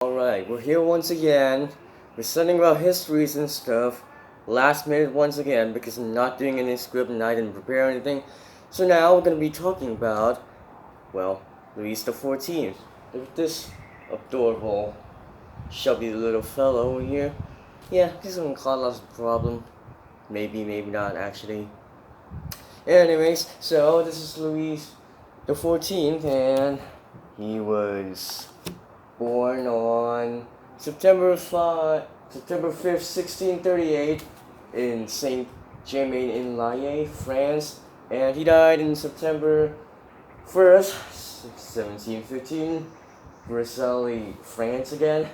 Alright, we're here once again. We're studying about histories and stuff. Last minute once again because I'm not doing any script and I didn't prepare anything. So now we're gonna be talking about, well, Louis XIV. Look at this adorable, chubby little fellow over here. Yeah, he's gonna cause us a problem. Maybe, maybe not actually. Anyways, so this is Louis XIV and he was born on September 5th, 1638 in Saint-Germain-en-Laye, France, and he died in September 1st, 1715, Versailles, France again.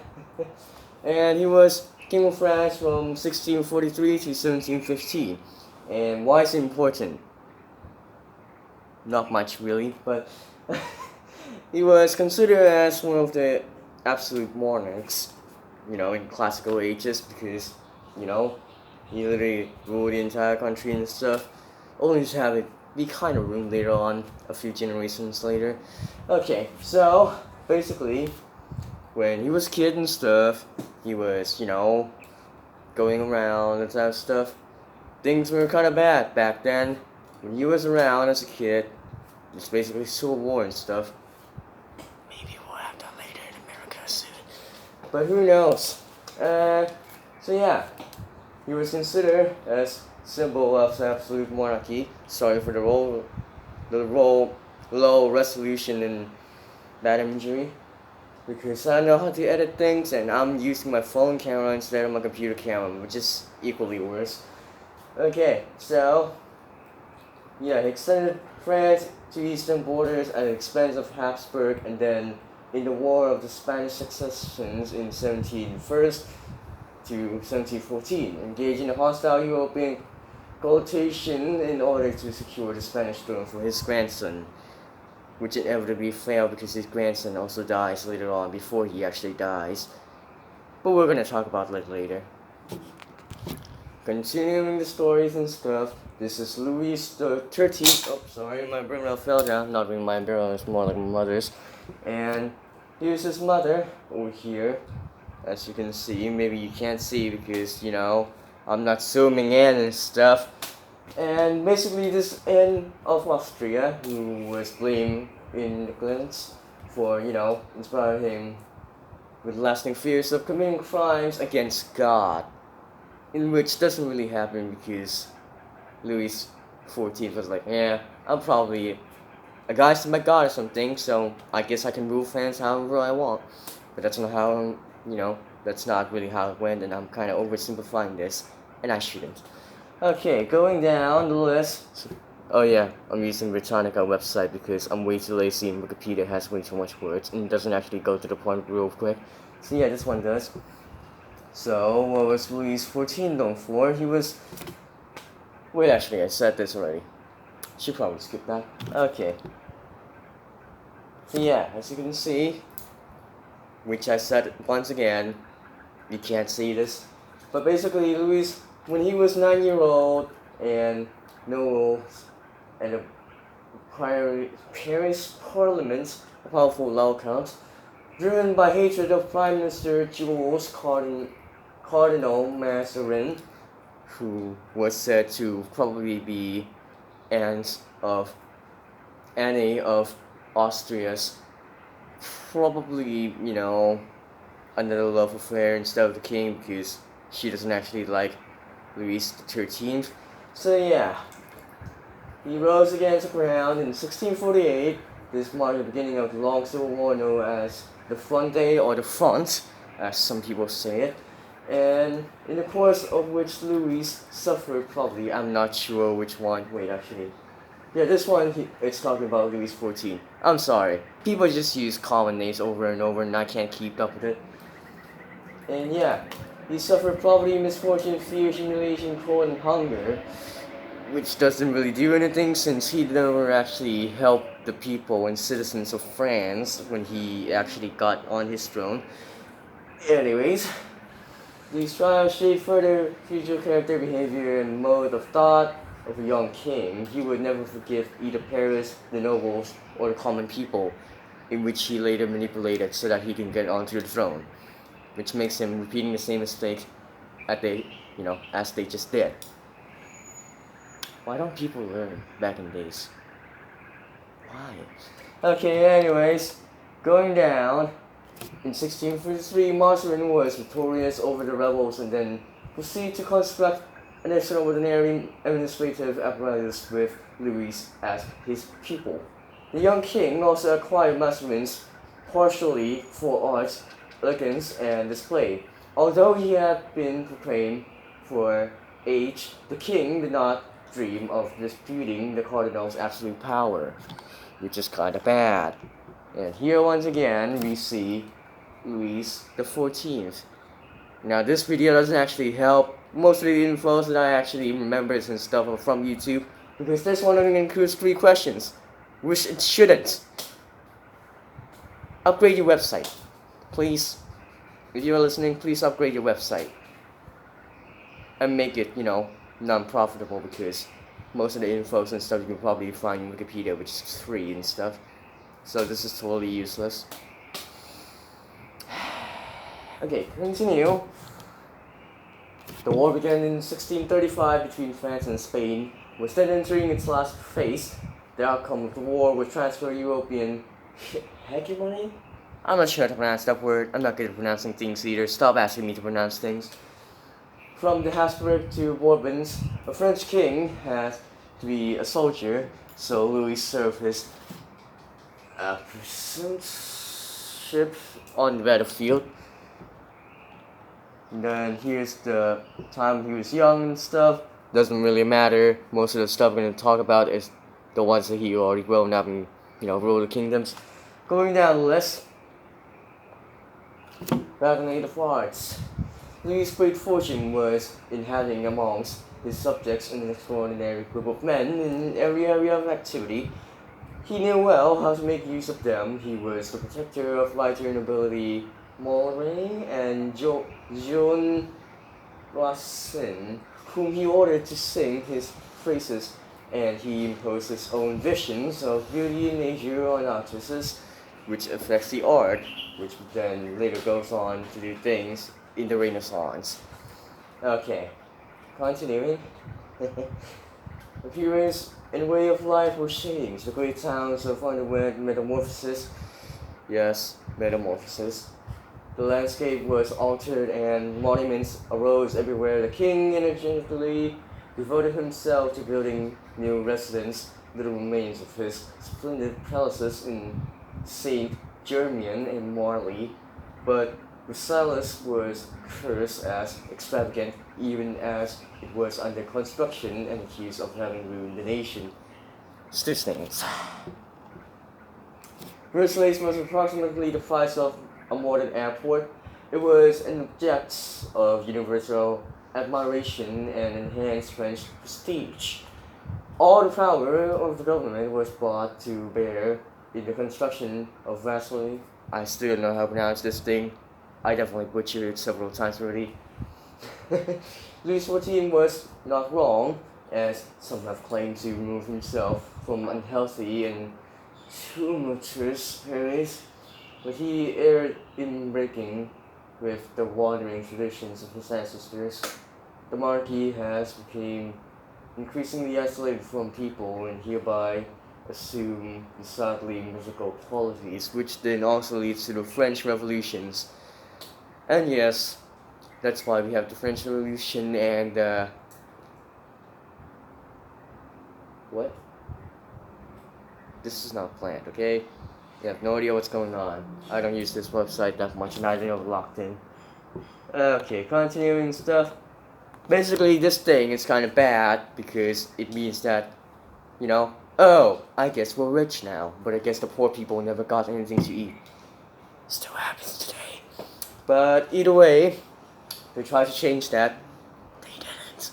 And he was King of France from 1643 to 1715. And why is it important? Not much really, but he was considered as one of the absolute monarchs, in classical ages because, he literally ruled the entire country and stuff, only to have it be kind of ruined later on, a few generations later. Okay, so, basically, when he was a kid and stuff, he was, going around and that stuff. Things were kind of bad back then. When he was around as a kid, it was basically Civil War and stuff. Maybe we'll have that later in America soon. But who knows? So yeah, he was considered as symbol of absolute monarchy. Sorry for the low resolution and bad imagery. Because I don't know how to edit things and I'm using my phone camera instead of my computer camera, which is equally worse. Okay, so yeah, he extended France to eastern borders at the expense of Habsburg, and then in the War of the Spanish Successions in 1701 to 1714, engaged in a hostile European coalition in order to secure the Spanish throne for his grandson, which inevitably failed because his grandson also dies later on before he actually dies. But we're gonna talk about that later. Continuing the stories and stuff, this is Louis XIII. Oh, sorry, my umbrella fell down. Not really my umbrella, it's more like my mother's. And here's his mother over here. As you can see, maybe you can't see because, I'm not zooming in and stuff. And basically, this Anne of Austria, who was blamed in Nicholas for, inspiring him with lasting fears of committing crimes against God. In which doesn't really happen because Louis XIV was like, yeah, I'm probably a guy to my god or something, so I guess I can rule France however I want. But that's not how, that's not really how it went, and I'm kind of oversimplifying this, and I shouldn't. Okay, going down the list. Oh yeah, I'm using Britannica website because I'm way too lazy and Wikipedia has way too much words and doesn't actually go to the point real quick. So yeah, this one does. So, what was Louis XIV known for? He was... Wait, actually, I said this already. Should probably skip that. Okay. So yeah, as you can see, which I said once again, you can't see this, but basically Louis, when he was 9-year-old and and the Paris Parliament, a powerful Count, driven by hatred of Prime Minister Jules Cardinal Mazarin, who was said to probably be Anne of Austria's probably, another love affair instead of the king because she doesn't actually like Louis XIII. So yeah, he rose against the crown in 1648. This marked the beginning of the long civil war known as the Fronde or the Front, as some people say it, and in the course of which Louis suffered probably, I'm not sure which one, wait actually, yeah, this one, it's talking about Louis XIV. I'm sorry, people just use common names over and over and I can't keep up with it. And yeah, he suffered poverty, misfortune, fear, humiliation, cold, and hunger, which doesn't really do anything since he never actually helped the people and citizens of France when he actually got on his throne. Anyways, these trials shape further future character, behavior, and mode of thought of a young king. He would never forgive either Paris, the nobles, or the common people. in which he later manipulated so that he can get onto the throne, which makes him repeating the same mistake as they just did. Why don't people learn back in the days? Why? Okay, anyways, going down. In 1643, Mazarin was victorious over the rebels and then proceeded to construct an extraordinary administrative apparatus with Louis as his pupil. The young king also acquired Mazarin's partially for art, elegance, and display. Although he had been proclaimed for age, the king did not dream of disputing the cardinal's absolute power, which is kinda bad. And here once again we see Louis XIV. Now this video doesn't actually help. Most of the infos that I actually remembered and stuff are from YouTube, because this one only includes 3 questions, which it shouldn't. Upgrade your website, please. If you are listening, please upgrade your website and make it, non-profitable, because most of the infos and stuff you can probably find in Wikipedia, which is free and stuff. So this is totally useless. Okay, continue. The war began in 1635 between France and Spain, was then entering its last phase. The outcome of the war would transfer European hegemony? I'm not sure how to pronounce that word. I'm not good at pronouncing things either. Stop asking me to pronounce things. From the Habsburg to Bourbons, a French king had to be a soldier, so Louis served his apprenticeship on the battlefield. And then here's the time he was young and stuff. Doesn't really matter. Most of the stuff I'm going to talk about is the ones that he already grown up and, ruled the kingdoms. Going down the list. Back in the Age of Arts. Louis' great fortune was in having amongst his subjects an extraordinary group of men in every area of activity. He knew well how to make use of them. He was the protector of lighter nobility, Moray and Jean Racine, whom he ordered to sing his praises, and he imposed his own visions of beauty and nature on artists, which affects the art, which then later goes on to do things in the Renaissance. Okay, continuing. Appearance and way of life were changed. The great towns have underwent metamorphosis. Yes, metamorphosis. The landscape was altered and monuments arose everywhere. The king energetically devoted himself to building new residences. Little remains of his splendid palaces in Saint Germain and Marly, but Versailles was cursed as extravagant even as it was under construction and accused of having ruined the nation. Such things. Versailles was approximately the size of a modern airport. It was an object of universal admiration and enhanced French prestige. All the power of the government was brought to bear in the construction of Versailles. I still don't know how to pronounce this thing. I definitely butchered it several times already. Louis XIV was not wrong, as some have claimed to remove himself from unhealthy and tumultuous Paris, but he erred in breaking with the wandering traditions of his ancestors. The monarchy has become increasingly isolated from people and hereby assume decidedly mythical qualities, which then also leads to the French revolutions. And yes, that's why we have the French Revolution and what? This is not planned, okay? You have no idea what's going on. I don't use this website that much and I don't know locked in. Okay, continuing stuff. Basically, this thing is kind of bad because it means that, oh, I guess we're rich now, but I guess the poor people never got anything to eat. Still happens today. But either way, they tried to change that. They didn't.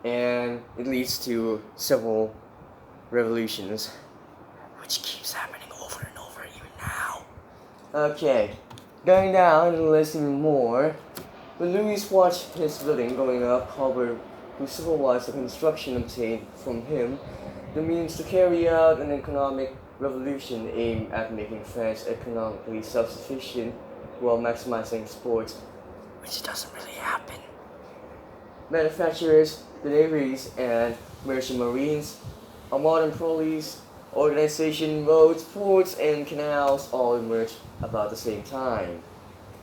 And it leads to several revolutions, which keeps happening over and over even now. Okay, going down the list even more. When Louis watched his building going up, Colbert, who supervised the construction, obtained from him the means to carry out an economic revolution aimed at making France economically self-sufficient while maximizing exports, which doesn't really happen. Manufacturers, the navies, and merchant marines, a modern police organization, roads, ports, and canals all emerged about the same time.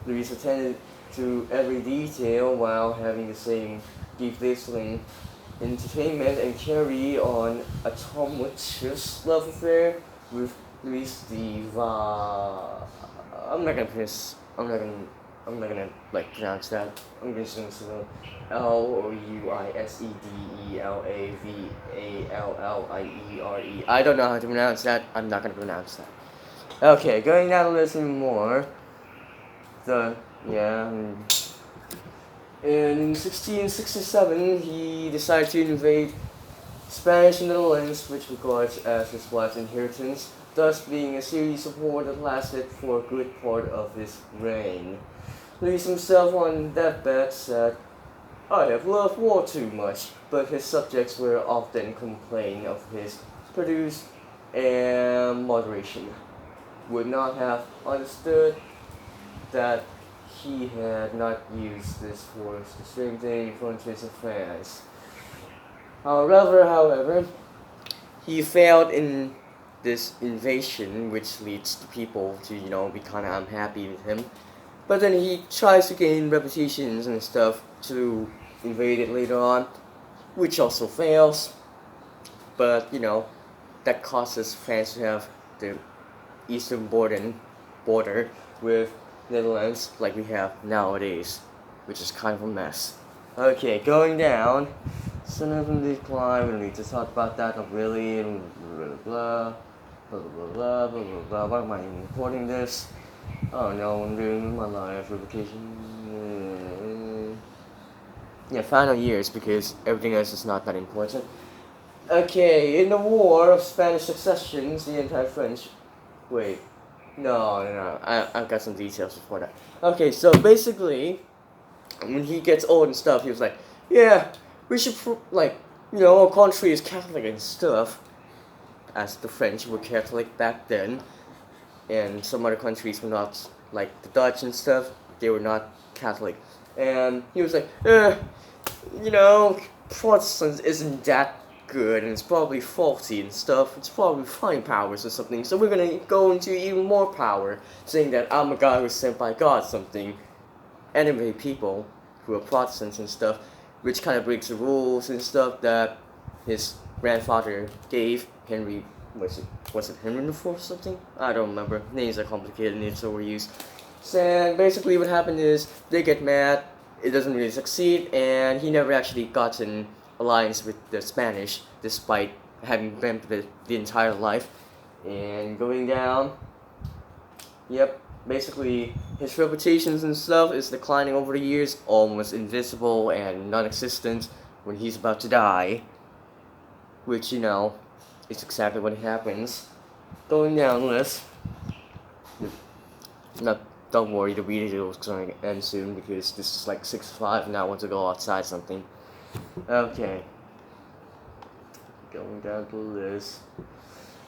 Louis attended to every detail while having the same deep listening entertainment and carry on a tumultuous love affair with Louis XIV. I'm not gonna like pronounce that. I'm just gonna say Louisedelavalliere. I don't know how to pronounce that. I'm not gonna pronounce that. Okay, going down the list more. In 1667, he decided to invade Spanish Netherlands, which regards as his wife's inheritance, thus being a series of war that lasted for a good part of his reign. Louis himself on deathbed said, "I have loved war too much," but his subjects were often complaining of his produce and moderation, would not have understood that he had not used this force to strengthen the frontiers of France. However, he failed in this invasion, which leads the people to, be kind of unhappy with him. But then he tries to gain reputations and stuff to invade it later on, which also fails. But, that causes France to have the eastern border with Netherlands like we have nowadays, which is kind of a mess. Okay, going down. Son of a decline, we don't need to talk about that, not really, blah, blah, blah, blah, blah, blah, blah, blah. Why am I even recording this? Oh no, I'm doing my life replication. Final years, because everything else is not that important. Okay, in the War of Spanish Successions, the anti-French... Wait. No, I've got some details before that. Okay, so basically, when he gets old and stuff, he was like, yeah, we should, our country is Catholic and stuff, as the French were Catholic back then, and some other countries were not, like the Dutch and stuff, they were not Catholic. And he was like, Protestants isn't that good, and it's probably faulty and stuff, it's probably fine powers or something, so we're gonna go into even more power, saying that I'm a guy who was sent by God something, animate people who are Protestants and stuff, which kind of breaks the rules and stuff that his grandfather gave, Henry, was it Henry IV or something? I don't remember, names are complicated and it's overused. So basically what happened is, they get mad, it doesn't really succeed, and he never actually got an alliance with the Spanish, despite having been the entire life. And going down, basically his reputations and stuff is declining over the years, almost invisible and non-existent when he's about to die, which is exactly what happens. Going down the list, don't worry, the video is going to end soon because this is like 6:05 and I want to go outside something. Okay. Going down the list.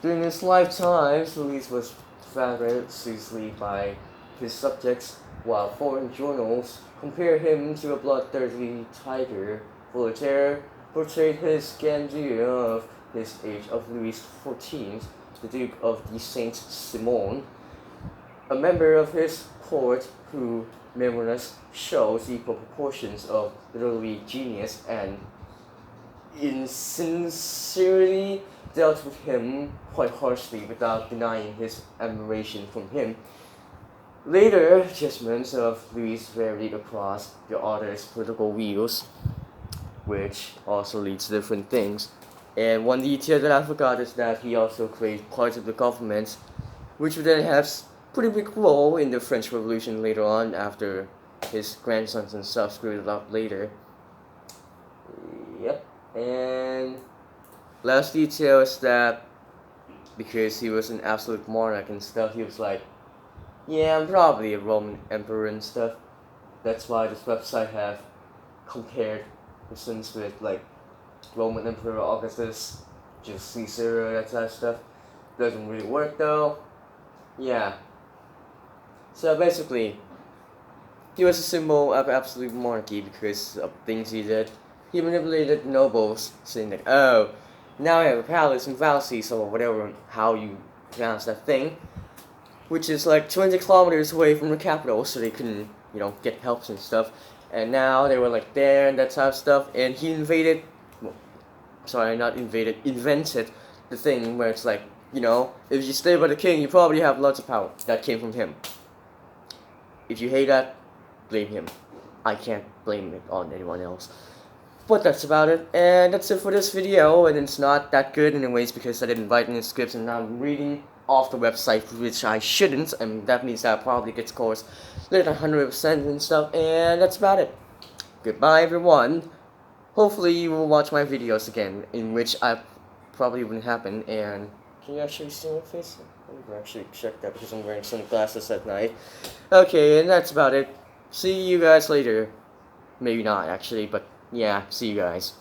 During his lifetime, Louis was flattered ceaselessly by his subjects, while foreign journals compare him to a bloodthirsty tiger. Voltaire portrayed his grandeur of his age of Louis XIV, the Duke of the Saint-Simon, a member of his court who memoirs shows equal proportions of literary genius and insincerely dealt with him quite harshly without denying his admiration from him. Later judgments of Louis varied across the author's political views, which also leads to different things. And one detail that I forgot is that he also created parts of the government, which would then have pretty big role in the French Revolution later on, after his grandsons and stuff screwed it up later. And last detail is that because he was an absolute monarch and stuff, he was like, yeah, I'm probably a Roman emperor and stuff. That's why this website have compared persons with like Roman Emperor Augustus, Julius Caesar, that type of stuff. doesn't really work though. Yeah. So basically, he was a symbol of absolute monarchy because of things he did. He manipulated nobles, saying that, oh, now I have a palace in Valsis, or whatever, how you pronounce that thing, which is like 20 kilometers away from the capital, so they couldn't, get helps and stuff. And now they were like there and that type of stuff, and he invaded, well, sorry, not invaded, invented the thing where it's like, if you stay by the king, you probably have lots of power. That came from him. If you hate that, blame him. I can't blame it on anyone else. But that's about it, and that's it for this video, and it's not that good anyways because I didn't write any scripts and I'm reading off the website, which I shouldn't, and that means that I probably get scores less than 100% and stuff, and that's about it. Goodbye everyone. Hopefully you will watch my videos again, in which I probably wouldn't happen, and can you actually see my face? I need to actually check that because I'm wearing sunglasses at night. Okay, and that's about it. See you guys later. Maybe not actually, but yeah, see you guys.